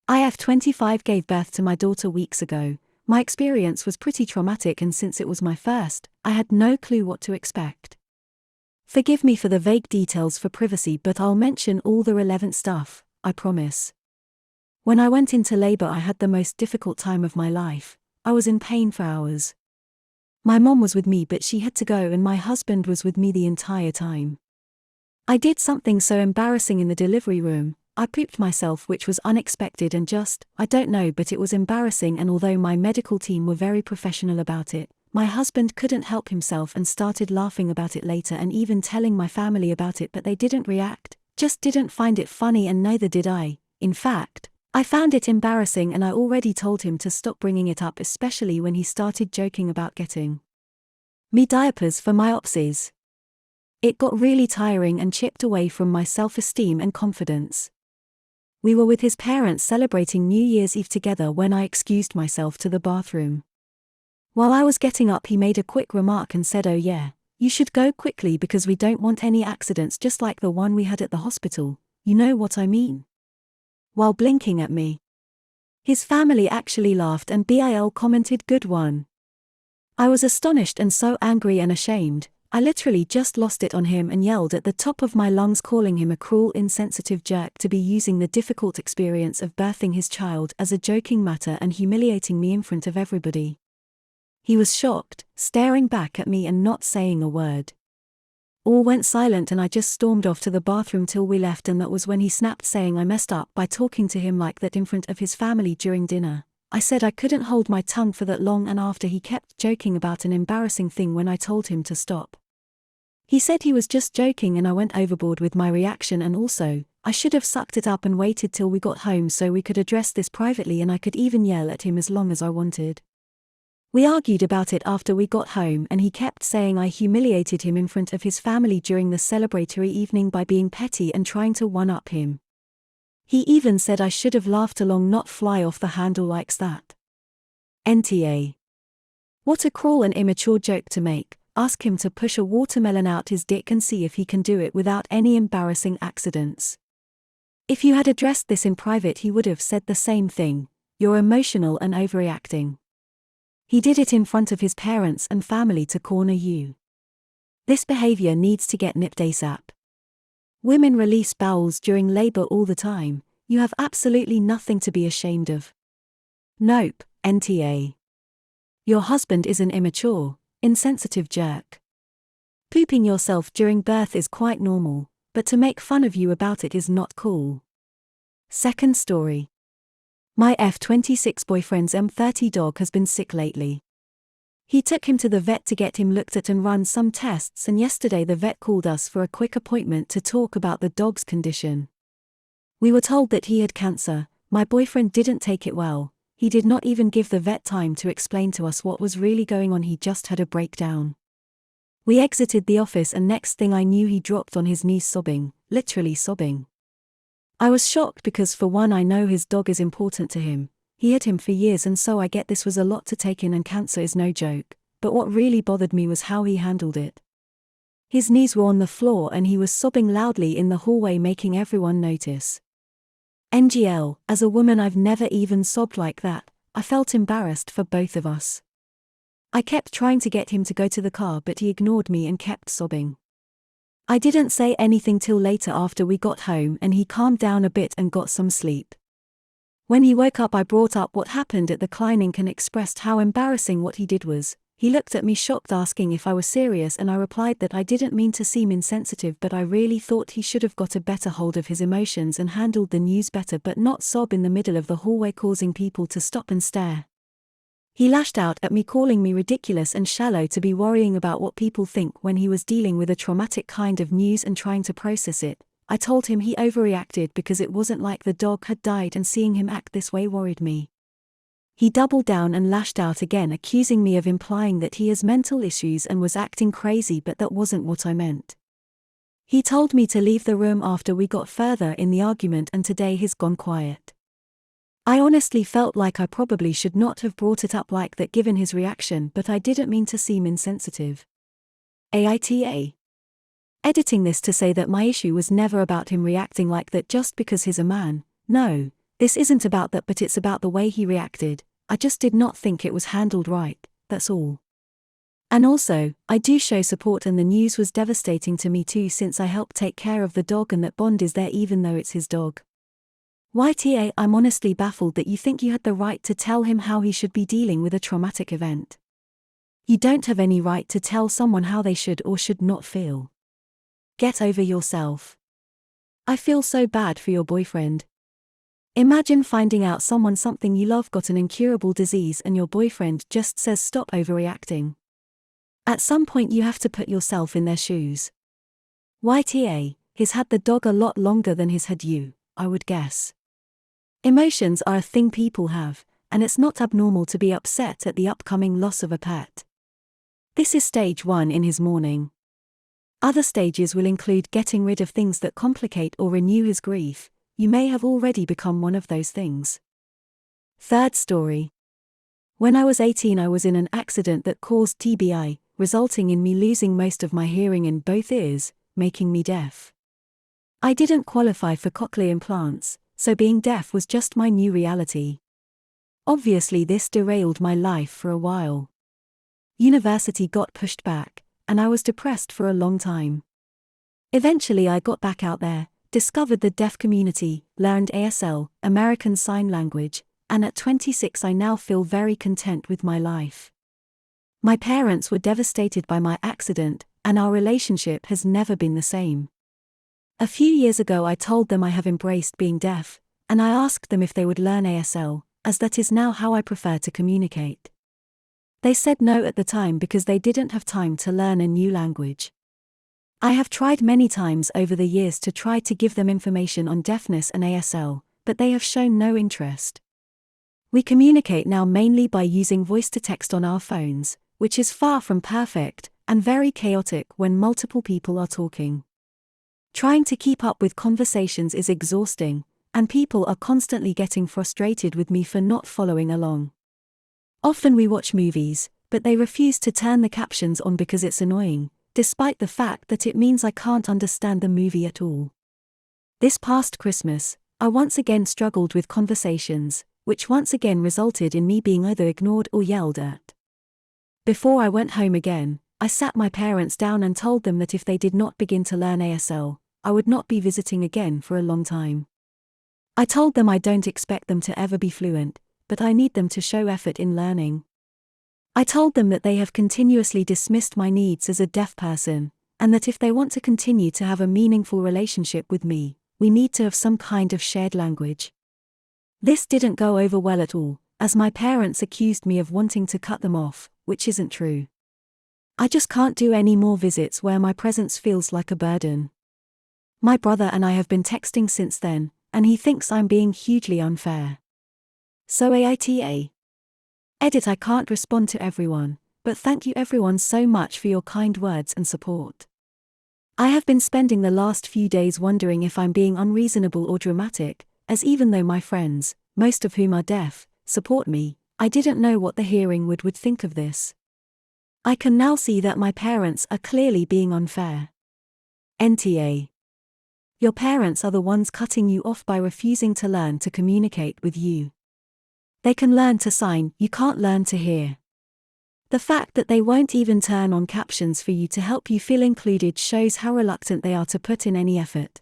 IF25 gave birth to my daughter weeks ago. My experience was pretty traumatic, and since it was my first, I had no clue what to expect. Forgive me for the vague details for privacy, but I'll mention all the relevant stuff, I promise. When I went into labor, I had the most difficult time of my life. I was in pain for hours. My mom was with me, but she had to go, and my husband was with me the entire time. I did something so embarrassing in the delivery room. I pooped myself, which was unexpected and I don't know, but it was embarrassing, and although my medical team were very professional about it, my husband couldn't help himself and started laughing about it later and even telling my family about it, but they didn't react, just didn't find it funny, and neither did I. In fact, I found it embarrassing, and I already told him to stop bringing it up, especially when he started joking about getting me diapers for myopsies. It got really tiring and chipped away from my self-esteem and confidence. We were with his parents celebrating New Year's Eve together when I excused myself to the bathroom. While I was getting up, he made a quick remark and said, "Oh yeah, you should go quickly because we don't want any accidents just like the one we had at the hospital, you know what I mean?" While blinking at me. His family actually laughed and Bil commented, "Good one." I was astonished and so angry and ashamed. I literally just lost it on him and yelled at the top of my lungs, calling him a cruel, insensitive jerk to be using the difficult experience of birthing his child as a joking matter and humiliating me in front of everybody. He was shocked, staring back at me and not saying a word. All went silent, and I just stormed off to the bathroom till we left, and that was when he snapped, saying I messed up by talking to him like that in front of his family during dinner. I said I couldn't hold my tongue for that long, and after he kept joking about an embarrassing thing when I told him to stop. He said he was just joking, and I went overboard with my reaction, and also, I should have sucked it up and waited till we got home so we could address this privately, and I could even yell at him as long as I wanted. We argued about it after we got home, and he kept saying I humiliated him in front of his family during the celebratory evening by being petty and trying to one-up him. He even said I should have laughed along, not fly off the handle like that. N.T.A. What a cruel and immature joke to make. Ask him to push a watermelon out his dick and see if he can do it without any embarrassing accidents. If you had addressed this in private, he would have said the same thing. You're emotional and overreacting. He did it in front of his parents and family to corner you. This behavior needs to get nipped ASAP. Women release bowels during labor all the time. You have absolutely nothing to be ashamed of. Nope, N.T.A. Your husband is an immature, insensitive jerk. Pooping yourself during birth is quite normal, but to make fun of you about it is not cool. Second story. My F26 boyfriend's M30 dog has been sick lately. He took him to the vet to get him looked at and run some tests, and yesterday the vet called us for a quick appointment to talk about the dog's condition. We were told that he had cancer. My boyfriend didn't take it well. He did not even give the vet time to explain to us what was really going on. He just had a breakdown. We exited the office, and next thing I knew, he dropped on his knees sobbing, literally sobbing. I was shocked because, for one, I know his dog is important to him. He had him for years, and so I get this was a lot to take in, and cancer is no joke. But what really bothered me was how he handled it. His knees were on the floor and he was sobbing loudly in the hallway, making everyone notice. NGL, as a woman, I've never even sobbed like that. I felt embarrassed for both of us. I kept trying to get him to go to the car, but he ignored me and kept sobbing. I didn't say anything till later after we got home, and he calmed down a bit and got some sleep. When he woke up, I brought up what happened at the clinic and expressed how embarrassing what he did was. He looked at me shocked, asking if I was serious, and I replied that I didn't mean to seem insensitive, but I really thought he should have got a better hold of his emotions and handled the news better, but not sob in the middle of the hallway, causing people to stop and stare. He lashed out at me, calling me ridiculous and shallow to be worrying about what people think when he was dealing with a traumatic kind of news and trying to process it. I told him he overreacted because it wasn't like the dog had died, and seeing him act this way worried me. He doubled down and lashed out again, accusing me of implying that he has mental issues and was acting crazy, but that wasn't what I meant. He told me to leave the room after we got further in the argument, and today he's gone quiet. I honestly felt like I probably should not have brought it up like that given his reaction, but I didn't mean to seem insensitive. AITA. Editing this to say that my issue was never about him reacting like that just because he's a man. No, This isn't about that, but it's about the way he reacted. I just did not think it was handled right, that's all. And also, I do show support, and the news was devastating to me too, since I helped take care of the dog and that bond is there even though it's his dog. YTA, I'm honestly baffled that you think you had the right to tell him how he should be dealing with a traumatic event. You don't have any right to tell someone how they should or should not feel. Get over yourself. I feel so bad for your boyfriend. Imagine finding out something you love got an incurable disease and your boyfriend just says stop overreacting. At some point you have to put yourself in their shoes. YTA, he's had the dog a lot longer than he's had you, I would guess. Emotions are a thing people have, and it's not abnormal to be upset at the upcoming loss of a pet. This is stage 1 in his mourning. Other stages will include getting rid of things that complicate or renew his grief. You may have already become one of those things. Third story. When I was 18, I was in an accident that caused TBI, resulting in me losing most of my hearing in both ears, making me deaf. I didn't qualify for cochlear implants, so being deaf was just my new reality. Obviously, this derailed my life for a while. University got pushed back, and I was depressed for a long time. Eventually I got back out there, discovered the deaf community, learned ASL, American Sign Language, and at 26 I now feel very content with my life. My parents were devastated by my accident, and our relationship has never been the same. A few years ago I told them I have embraced being deaf, and I asked them if they would learn ASL, as that is now how I prefer to communicate. They said no at the time because they didn't have time to learn a new language. I have tried many times over the years to try to give them information on deafness and ASL, but they have shown no interest. We communicate now mainly by using voice-to-text on our phones, which is far from perfect, and very chaotic when multiple people are talking. Trying to keep up with conversations is exhausting, and people are constantly getting frustrated with me for not following along. Often we watch movies, but they refuse to turn the captions on because it's annoying, despite the fact that it means I can't understand the movie at all. This past Christmas, I once again struggled with conversations, which once again resulted in me being either ignored or yelled at. Before I went home again, I sat my parents down and told them that if they did not begin to learn ASL, I would not be visiting again for a long time. I told them I don't expect them to ever be fluent, but I need them to show effort in learning. I told them that they have continuously dismissed my needs as a deaf person, and that if they want to continue to have a meaningful relationship with me, we need to have some kind of shared language. This didn't go over well at all, as my parents accused me of wanting to cut them off, which isn't true. I just can't do any more visits where my presence feels like a burden. My brother and I have been texting since then, and he thinks I'm being hugely unfair. So AITA. Edit. I can't respond to everyone, but thank you everyone so much for your kind words and support. I have been spending the last few days wondering if I'm being unreasonable or dramatic, as even though my friends, most of whom are deaf, support me, I didn't know what the hearing would think of this. I can now see that my parents are clearly being unfair. NTA. Your parents are the ones cutting you off by refusing to learn to communicate with you. They can learn to sign, you can't learn to hear. The fact that they won't even turn on captions for you to help you feel included shows how reluctant they are to put in any effort.